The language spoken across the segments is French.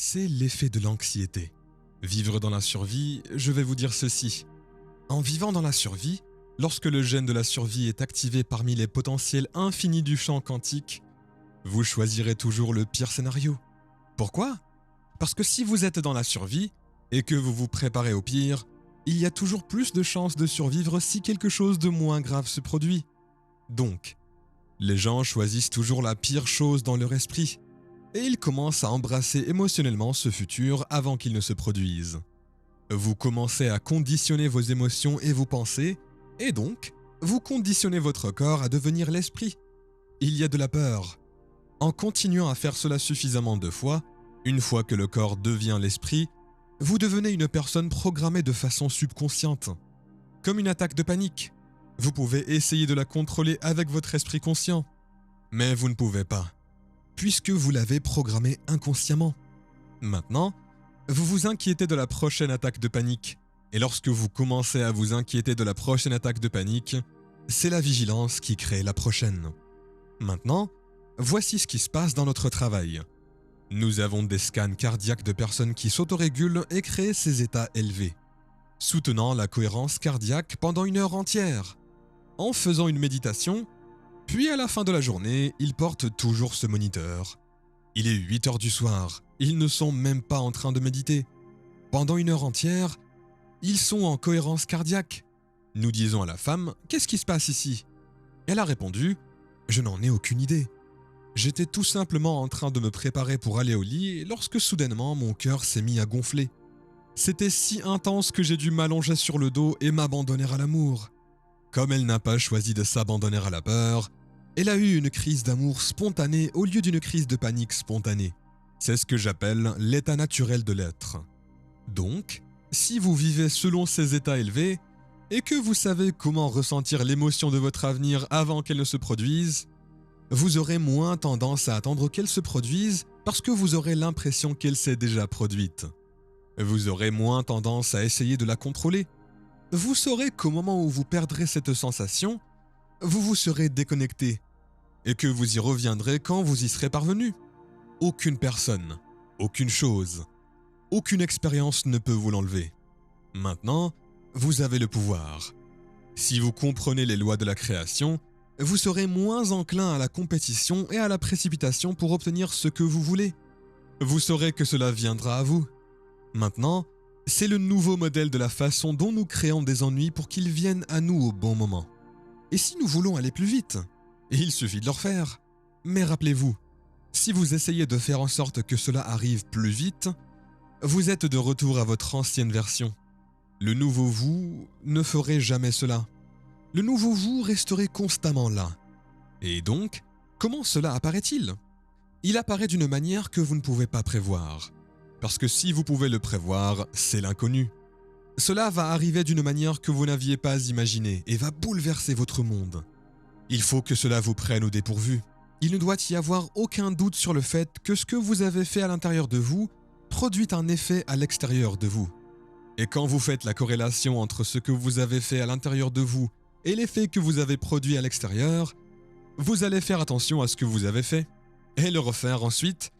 C'est l'effet de l'anxiété. Vivre dans la survie, je vais vous dire ceci. En vivant dans la survie, lorsque le gène de la survie est activé parmi les potentiels infinis du champ quantique, vous choisirez toujours le pire scénario. Pourquoi ? Parce que si vous êtes dans la survie et que vous vous préparez au pire, il y a toujours plus de chances de survivre si quelque chose de moins grave se produit. Donc, les gens choisissent toujours la pire chose dans leur esprit et ils commencent à embrasser émotionnellement ce futur avant qu'il ne se produise. Vous commencez à conditionner vos émotions et vos pensées, et donc, vous conditionnez votre corps à devenir l'esprit. Il y a de la peur. En continuant à faire cela suffisamment de fois, une fois que le corps devient l'esprit, vous devenez une personne programmée de façon subconsciente. Comme une attaque de panique. Vous pouvez essayer de la contrôler avec votre esprit conscient, mais vous ne pouvez pas, puisque vous l'avez programmée inconsciemment. Maintenant, vous vous inquiétez de la prochaine attaque de panique, et lorsque vous commencez à vous inquiéter de la prochaine attaque de panique, c'est la vigilance qui crée la prochaine. Maintenant, voici ce qui se passe dans notre travail. Nous avons des scans cardiaques de personnes qui s'autorégulent et créent ces états élevés, soutenant la cohérence cardiaque pendant 1 heure entière, en faisant une méditation, puis à la fin de la journée, ils portent toujours ce moniteur. Il est 8 heures du soir, ils ne sont même pas en train de méditer. Pendant 1 heure entière, ils sont en cohérence cardiaque. Nous disons à la femme, « Qu'est-ce qui se passe ici ?» Elle a répondu, « Je n'en ai aucune idée. J'étais tout simplement en train de me préparer pour aller au lit lorsque soudainement mon cœur s'est mis à gonfler. C'était si intense que j'ai dû m'allonger sur le dos et m'abandonner à l'amour. Comme elle n'a pas choisi de s'abandonner à la peur, elle a eu une crise d'amour spontanée au lieu d'une crise de panique spontanée. C'est ce que j'appelle l'état naturel de l'être. Donc, si vous vivez selon ces états élevés, et que vous savez comment ressentir l'émotion de votre avenir avant qu'elle ne se produise, vous aurez moins tendance à attendre qu'elle se produise parce que vous aurez l'impression qu'elle s'est déjà produite. Vous aurez moins tendance à essayer de la contrôler. Vous saurez qu'au moment où vous perdrez cette sensation, vous vous serez déconnecté et que vous y reviendrez quand vous y serez parvenu. Aucune personne, aucune chose, aucune expérience ne peut vous l'enlever. Maintenant, vous avez le pouvoir. Si vous comprenez les lois de la création, vous serez moins enclin à la compétition et à la précipitation pour obtenir ce que vous voulez. Vous saurez que cela viendra à vous. Maintenant, c'est le nouveau modèle de la façon dont nous créons des ennuis pour qu'ils viennent à nous au bon moment. Et si nous voulons aller plus vite, il suffit de le refaire. Mais rappelez-vous, si vous essayez de faire en sorte que cela arrive plus vite, vous êtes de retour à votre ancienne version. Le nouveau vous ne ferait jamais cela. Le nouveau vous resterait constamment là. Et donc, comment cela apparaît-il ? Il apparaît d'une manière que vous ne pouvez pas prévoir. Parce que si vous pouvez le prévoir, c'est l'inconnu. Cela va arriver d'une manière que vous n'aviez pas imaginée et va bouleverser votre monde. Il faut que cela vous prenne au dépourvu. Il ne doit y avoir aucun doute sur le fait que ce que vous avez fait à l'intérieur de vous produit un effet à l'extérieur de vous. Et quand vous faites la corrélation entre ce que vous avez fait à l'intérieur de vous et l'effet que vous avez produit à l'extérieur, vous allez faire attention à ce que vous avez fait et le refaire ensuite.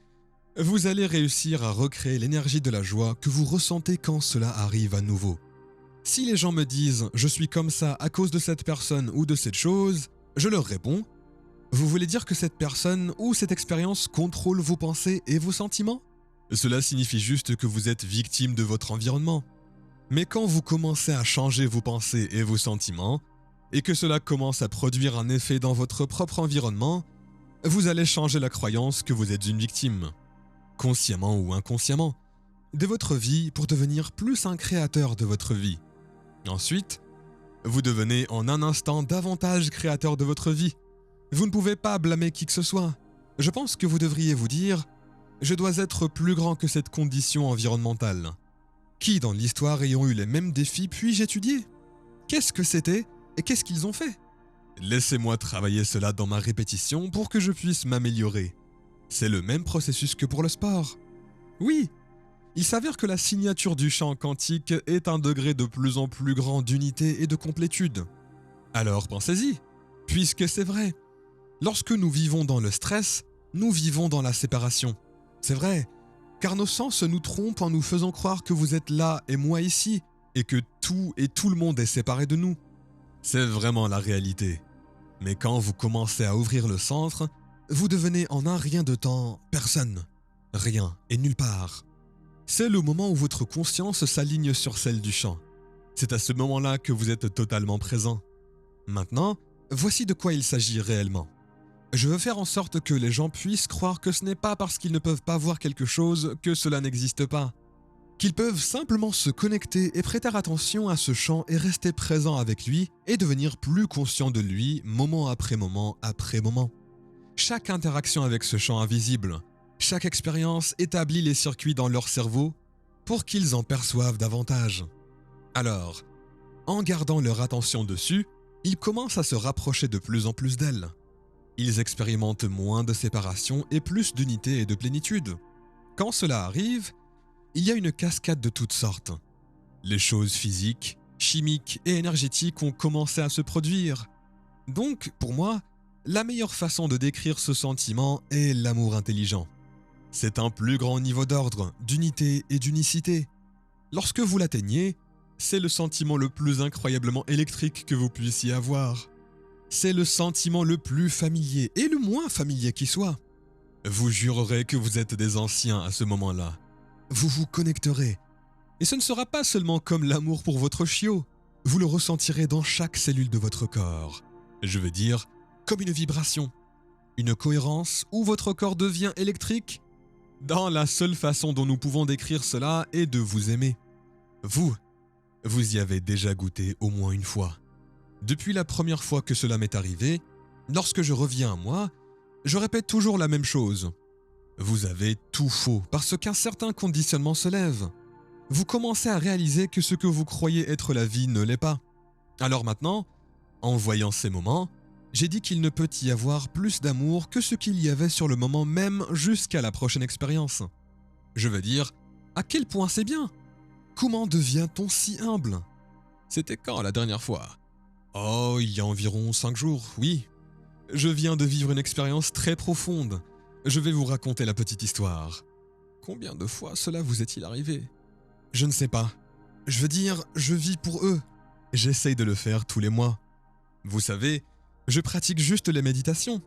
Vous allez réussir à recréer l'énergie de la joie que vous ressentez quand cela arrive à nouveau. Si les gens me disent « je suis comme ça à cause de cette personne ou de cette chose », je leur réponds « vous voulez dire que cette personne ou cette expérience contrôle vos pensées et vos sentiments ?» Cela signifie juste que vous êtes victime de votre environnement. Mais quand vous commencez à changer vos pensées et vos sentiments, et que cela commence à produire un effet dans votre propre environnement, vous allez changer la croyance que vous êtes une victime, consciemment ou inconsciemment, de votre vie pour devenir plus un créateur de votre vie. Ensuite, vous devenez en un instant davantage créateur de votre vie. Vous ne pouvez pas blâmer qui que ce soit. Je pense que vous devriez vous dire « je dois être plus grand que cette condition environnementale ». Qui dans l'histoire ayant eu les mêmes défis puis-je étudier ? Qu'est-ce que c'était et qu'est-ce qu'ils ont fait ? Laissez-moi travailler cela dans ma répétition pour que je puisse m'améliorer. C'est le même processus que pour le sport. Oui, il s'avère que la signature du champ quantique est un degré de plus en plus grand d'unité et de complétude. Alors pensez-y, puisque c'est vrai. Lorsque nous vivons dans le stress, nous vivons dans la séparation. C'est vrai, car nos sens nous trompent en nous faisant croire que vous êtes là et moi ici, et que tout et tout le monde est séparé de nous. C'est vraiment la réalité. Mais quand vous commencez à ouvrir le centre, vous devenez en un rien de temps personne, rien et nulle part. C'est le moment où votre conscience s'aligne sur celle du champ. C'est à ce moment-là que vous êtes totalement présent. Maintenant, voici de quoi il s'agit réellement. Je veux faire en sorte que les gens puissent croire que ce n'est pas parce qu'ils ne peuvent pas voir quelque chose que cela n'existe pas. Qu'ils peuvent simplement se connecter et prêter attention à ce champ et rester présent avec lui et devenir plus conscient de lui moment après moment après moment. Chaque interaction avec ce champ invisible, chaque expérience établit les circuits dans leur cerveau pour qu'ils en perçoivent davantage. Alors, en gardant leur attention dessus, ils commencent à se rapprocher de plus en plus d'elle. Ils expérimentent moins de séparation et plus d'unité et de plénitude. Quand cela arrive, il y a une cascade de toutes sortes. Les choses physiques, chimiques et énergétiques ont commencé à se produire. Donc, pour moi, la meilleure façon de décrire ce sentiment est l'amour intelligent. C'est un plus grand niveau d'ordre, d'unité et d'unicité. Lorsque vous l'atteignez, c'est le sentiment le plus incroyablement électrique que vous puissiez avoir. C'est le sentiment le plus familier et le moins familier qui soit. Vous jurerez que vous êtes des anciens à ce moment-là. Vous vous connecterez. Et ce ne sera pas seulement comme l'amour pour votre chiot. Vous le ressentirez dans chaque cellule de votre corps. Je veux dire, comme une vibration. Une cohérence où votre corps devient électrique. Dans la seule façon dont nous pouvons décrire cela est de vous aimer. Vous y avez déjà goûté au moins une fois. Depuis la première fois que cela m'est arrivé, lorsque je reviens à moi, je répète toujours la même chose. Vous avez tout faux parce qu'un certain conditionnement se lève. Vous commencez à réaliser que ce que vous croyez être la vie ne l'est pas. Alors maintenant, en voyant ces moments, j'ai dit qu'il ne peut y avoir plus d'amour que ce qu'il y avait sur le moment même jusqu'à la prochaine expérience. Je veux dire, à quel point c'est bien? Comment devient-on si humble? C'était quand la dernière fois? Oh, il y a environ 5 jours, oui. Je viens de vivre une expérience très profonde. Je vais vous raconter la petite histoire. Combien de fois cela vous est-il arrivé? Je ne sais pas. Je veux dire, je vis pour eux. J'essaye de le faire tous les mois. Vous savez, je pratique juste les méditations.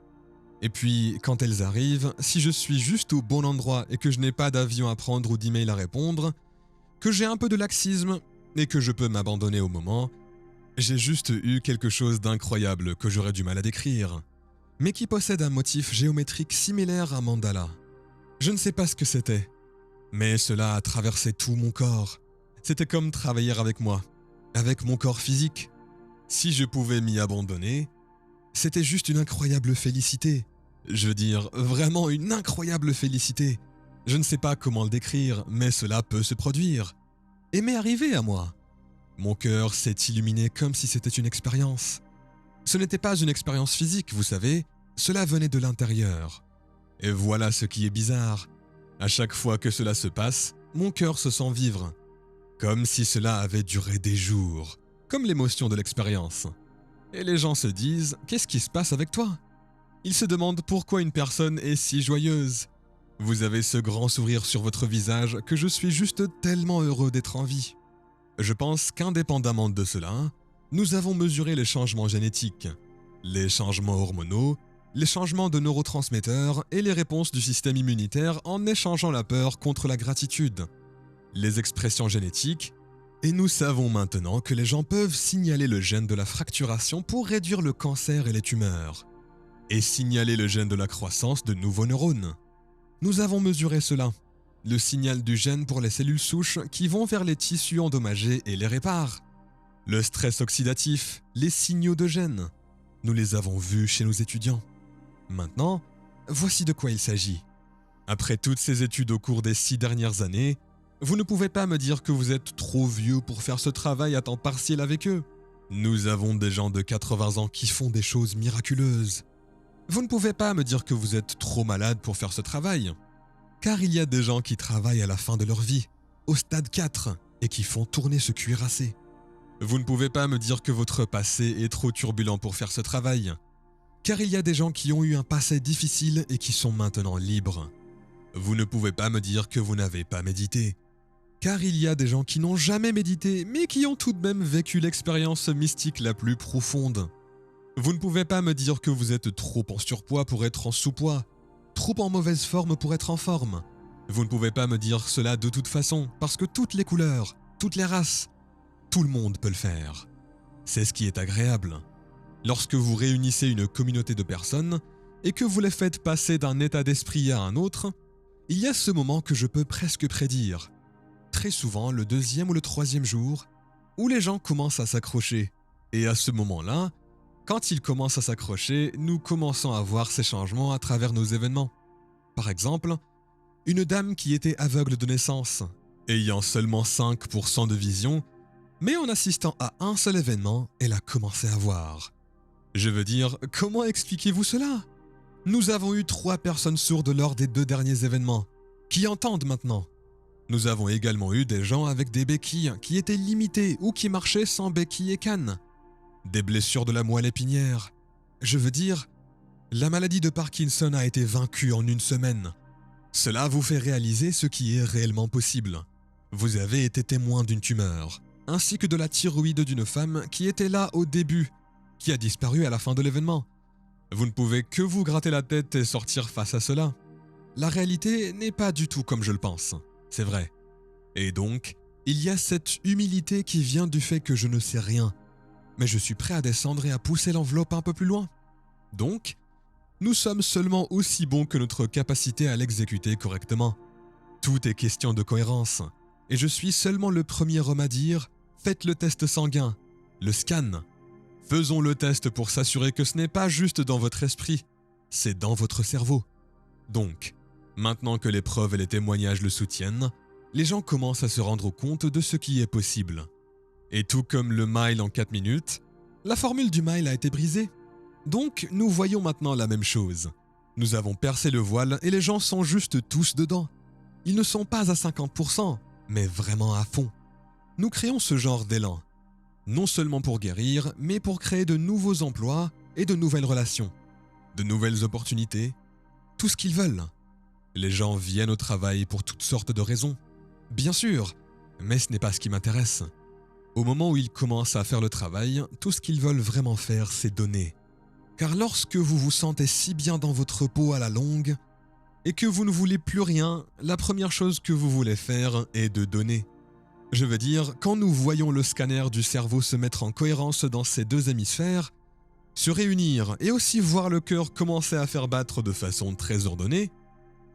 Et puis, quand elles arrivent, si je suis juste au bon endroit et que je n'ai pas d'avion à prendre ou d'email à répondre, que j'ai un peu de laxisme et que je peux m'abandonner au moment, j'ai juste eu quelque chose d'incroyable que j'aurais du mal à décrire, mais qui possède un motif géométrique similaire à un mandala. Je ne sais pas ce que c'était, mais cela a traversé tout mon corps. C'était comme travailler avec moi, avec mon corps physique. Si je pouvais m'y abandonner, c'était juste une incroyable félicité. Je veux dire, vraiment une incroyable félicité. Je ne sais pas comment le décrire, mais cela peut se produire. Et m'est arrivé à moi. Mon cœur s'est illuminé comme si c'était une expérience. Ce n'était pas une expérience physique, vous savez, cela venait de l'intérieur. Et voilà ce qui est bizarre. À chaque fois que cela se passe, mon cœur se sent vivre. Comme si cela avait duré des jours, comme l'émotion de l'expérience. Et les gens se disent, qu'est-ce qui se passe avec toi? Ils se demandent pourquoi une personne est si joyeuse. Vous avez ce grand sourire sur votre visage que je suis juste tellement heureux d'être en vie. Je pense qu'indépendamment de cela, nous avons mesuré les changements génétiques, les changements hormonaux, les changements de neurotransmetteurs et les réponses du système immunitaire en échangeant la peur contre la gratitude, les expressions génétiques, et nous savons maintenant que les gens peuvent signaler le gène de la fracturation pour réduire le cancer et les tumeurs, et signaler le gène de la croissance de nouveaux neurones. Nous avons mesuré cela, le signal du gène pour les cellules souches qui vont vers les tissus endommagés et les réparent. Le stress oxydatif, les signaux de gène. Nous les avons vus chez nos étudiants. Maintenant, voici de quoi il s'agit. Après toutes ces études au cours des 6 dernières années, vous ne pouvez pas me dire que vous êtes trop vieux pour faire ce travail à temps partiel avec eux. Nous avons des gens de 80 ans qui font des choses miraculeuses. Vous ne pouvez pas me dire que vous êtes trop malade pour faire ce travail. Car il y a des gens qui travaillent à la fin de leur vie, au stade 4, et qui font tourner ce cuirassé. Vous ne pouvez pas me dire que votre passé est trop turbulent pour faire ce travail. Car il y a des gens qui ont eu un passé difficile et qui sont maintenant libres. Vous ne pouvez pas me dire que vous n'avez pas médité. Car il y a des gens qui n'ont jamais médité, mais qui ont tout de même vécu l'expérience mystique la plus profonde. Vous ne pouvez pas me dire que vous êtes trop en surpoids pour être en sous-poids, trop en mauvaise forme pour être en forme. Vous ne pouvez pas me dire cela de toute façon, parce que toutes les couleurs, toutes les races, tout le monde peut le faire. C'est ce qui est agréable. Lorsque vous réunissez une communauté de personnes et que vous les faites passer d'un état d'esprit à un autre, il y a ce moment que je peux presque prédire. Très souvent, le deuxième ou le troisième jour, où les gens commencent à s'accrocher. Et à ce moment-là, quand ils commencent à s'accrocher, nous commençons à voir ces changements à travers nos événements. Par exemple, une dame qui était aveugle de naissance, ayant seulement 5% de vision, mais en assistant à un seul événement, elle a commencé à voir. Je veux dire, comment expliquez-vous cela ? Nous avons eu 3 personnes sourdes lors des 2 derniers événements, qui entendent maintenant. Nous avons également eu des gens avec des béquilles qui étaient limitées ou qui marchaient sans béquilles et cannes. Des blessures de la moelle épinière. Je veux dire, la maladie de Parkinson a été vaincue en 1 semaine. Cela vous fait réaliser ce qui est réellement possible. Vous avez été témoin d'une tumeur, ainsi que de la thyroïde d'une femme qui était là au début, qui a disparu à la fin de l'événement. Vous ne pouvez que vous gratter la tête et sortir face à cela. La réalité n'est pas du tout comme je le pense, c'est vrai. Et donc, il y a cette humilité qui vient du fait que je ne sais rien, mais je suis prêt à descendre et à pousser l'enveloppe un peu plus loin. Donc, nous sommes seulement aussi bons que notre capacité à l'exécuter correctement. Tout est question de cohérence, et je suis seulement le premier homme à dire « faites le test sanguin, le scan ». Faisons le test pour s'assurer que ce n'est pas juste dans votre esprit, c'est dans votre cerveau. Donc, maintenant que les preuves et les témoignages le soutiennent, les gens commencent à se rendre compte de ce qui est possible. Et tout comme le mile en 4 minutes, la formule du mile a été brisée. Donc, nous voyons maintenant la même chose. Nous avons percé le voile et les gens sont juste tous dedans. Ils ne sont pas à 50%, mais vraiment à fond. Nous créons ce genre d'élan. Non seulement pour guérir, mais pour créer de nouveaux emplois et de nouvelles relations, de nouvelles opportunités, tout ce qu'ils veulent. Les gens viennent au travail pour toutes sortes de raisons. Bien sûr, mais ce n'est pas ce qui m'intéresse. Au moment où ils commencent à faire le travail, tout ce qu'ils veulent vraiment faire, c'est donner. Car lorsque vous vous sentez si bien dans votre peau à la longue, et que vous ne voulez plus rien, la première chose que vous voulez faire est de donner. Je veux dire, quand nous voyons le scanner du cerveau se mettre en cohérence dans ces 2 hémisphères, se réunir et aussi voir le cœur commencer à faire battre de façon très ordonnée,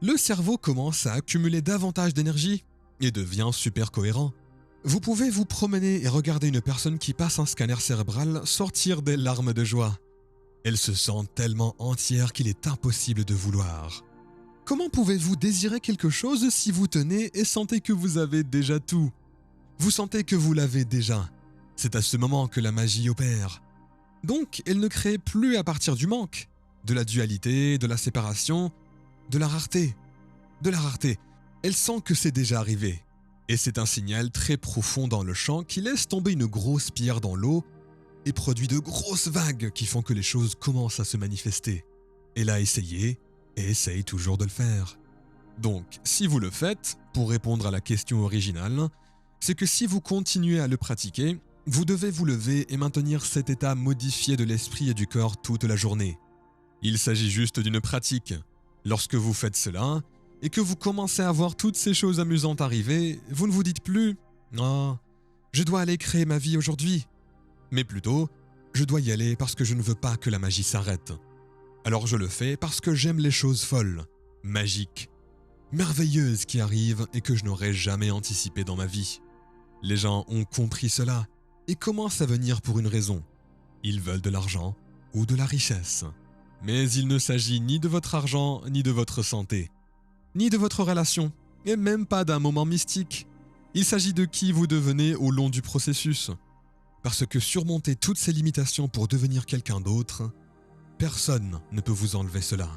le cerveau commence à accumuler davantage d'énergie et devient super cohérent. Vous pouvez vous promener et regarder une personne qui passe un scanner cérébral sortir des larmes de joie. Elle se sent tellement entière qu'il est impossible de vouloir. Comment pouvez-vous désirer quelque chose si vous tenez et sentez que vous avez déjà tout ? Vous sentez que vous l'avez déjà. C'est à ce moment que la magie opère. Donc, elle ne crée plus à partir du manque, de la dualité, de la séparation, de la rareté. De la rareté. Elle sent que c'est déjà arrivé. Et c'est un signal très profond dans le champ qui laisse tomber une grosse pierre dans l'eau et produit de grosses vagues qui font que les choses commencent à se manifester. Elle a essayé et essaye toujours de le faire. Donc, si vous le faites, pour répondre à la question originale, c'est que si vous continuez à le pratiquer, vous devez vous lever et maintenir cet état modifié de l'esprit et du corps toute la journée. Il s'agit juste d'une pratique. Lorsque vous faites cela, et que vous commencez à voir toutes ces choses amusantes arriver, vous ne vous dites plus « Ah, je dois aller créer ma vie aujourd'hui », mais plutôt « Je dois y aller parce que je ne veux pas que la magie s'arrête. Alors je le fais parce que j'aime les choses folles, magiques, merveilleuses qui arrivent et que je n'aurais jamais anticipées dans ma vie. » Les gens ont compris cela et commencent à venir pour une raison. Ils veulent de l'argent ou de la richesse. Mais il ne s'agit ni de votre argent, ni de votre santé, ni de votre relation, et même pas d'un moment mystique. Il s'agit de qui vous devenez au long du processus. Parce que surmonter toutes ces limitations pour devenir quelqu'un d'autre, personne ne peut vous enlever cela.